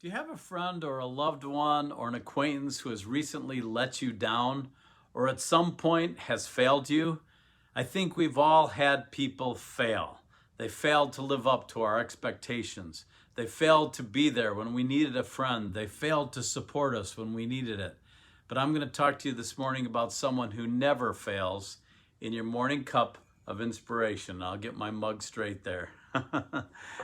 Do you have a friend or a loved one or an acquaintance who has recently let you down or at some point has failed you? I think we've all had people fail. They failed to live up to our expectations. They failed to be there when we needed a friend. They failed to support us when we needed it. But I'm going to talk to you this morning about someone who never fails in your morning cup of inspiration. I'll get my mug straight there.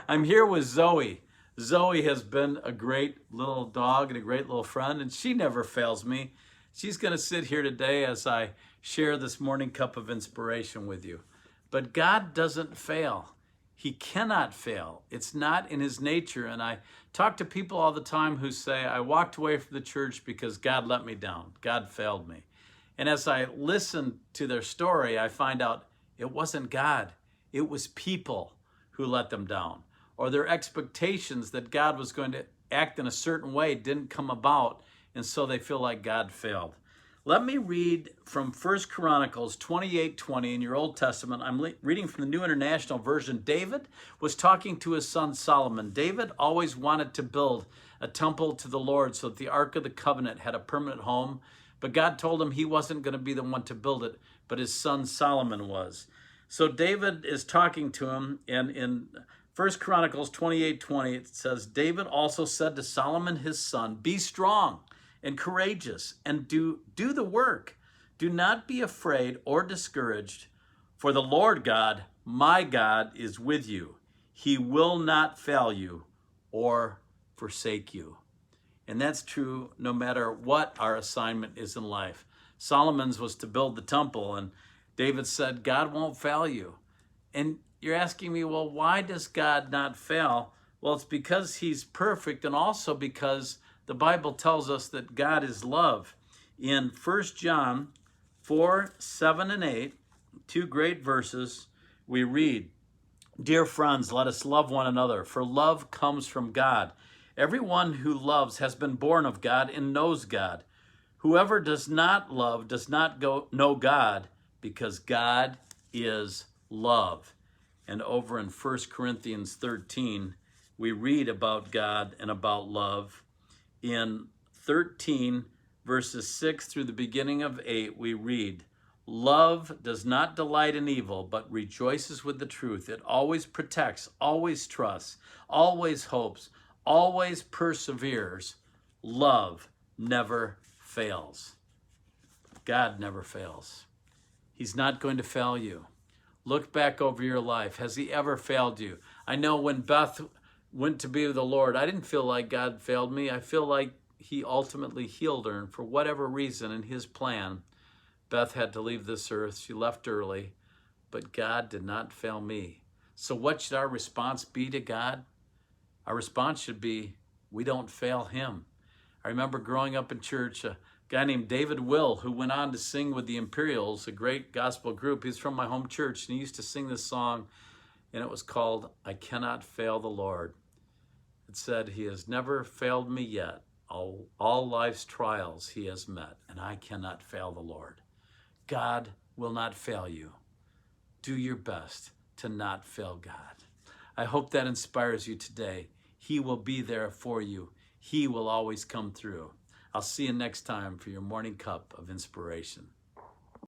I'm here with Zoe. Zoe has been a great little dog and a great little friend, and she never fails me. She's going to sit here today as I share this morning cup of inspiration with you. But God doesn't fail. He cannot fail. It's not in his nature. And I talk to people all the time who say, I walked away from the church because God let me down. God failed me. And as I listen to their story, I find out it wasn't God. It was people who let them down, or their expectations that God was going to act in a certain way didn't come about, and so they feel like God failed. Let me read from 1 Chronicles 28:20 in your Old Testament. I'm reading from the New International Version. David was talking to his son Solomon. David always wanted to build a temple to the Lord so that the Ark of the Covenant had a permanent home, but God told him he wasn't going to be the one to build it, but his son Solomon was. So David is talking to him, and in 1 Chronicles 28:20, it says, David also said to Solomon his son, be strong and courageous and do the work. Do not be afraid or discouraged, for the Lord God, my God, is with you. He will not fail you or forsake you. And that's true no matter what our assignment is in life. Solomon's was to build the temple, and David said, God won't fail you. And you're asking me, well, why does God not fail? Well, it's because he's perfect, and also because the Bible tells us that God is love. In 1 John 4:7-8, two great verses, we read, Dear friends, let us love one another, for love comes from God. Everyone who loves has been born of God and knows God. Whoever does not love does not know God, because God is love. And over in 1 Corinthians 13, we read about God and about love. In 13, verses 6 through the beginning of 8, we read, Love does not delight in evil, but rejoices with the truth. It always protects, always trusts, always hopes, always perseveres. Love never fails. God never fails. He's not going to fail you. Look back over your life. Has he ever failed you? I know when Beth went to be with the Lord, I didn't feel like God failed me. I feel like he ultimately healed her. And for whatever reason in his plan, Beth had to leave this earth. She left early, but God did not fail me. So what should our response be to God? Our response should be, we don't fail him. I remember growing up in church, a guy named David Will, who went on to sing with the Imperials, a great gospel group. He's from my home church, and he used to sing this song, and it was called, I Cannot Fail the Lord. It said, he has never failed me yet. All life's trials he has met, and I cannot fail the Lord. God will not fail you. Do your best to not fail God. I hope that inspires you today. He will be there for you. He will always come through. I'll see you next time for your morning cup of inspiration.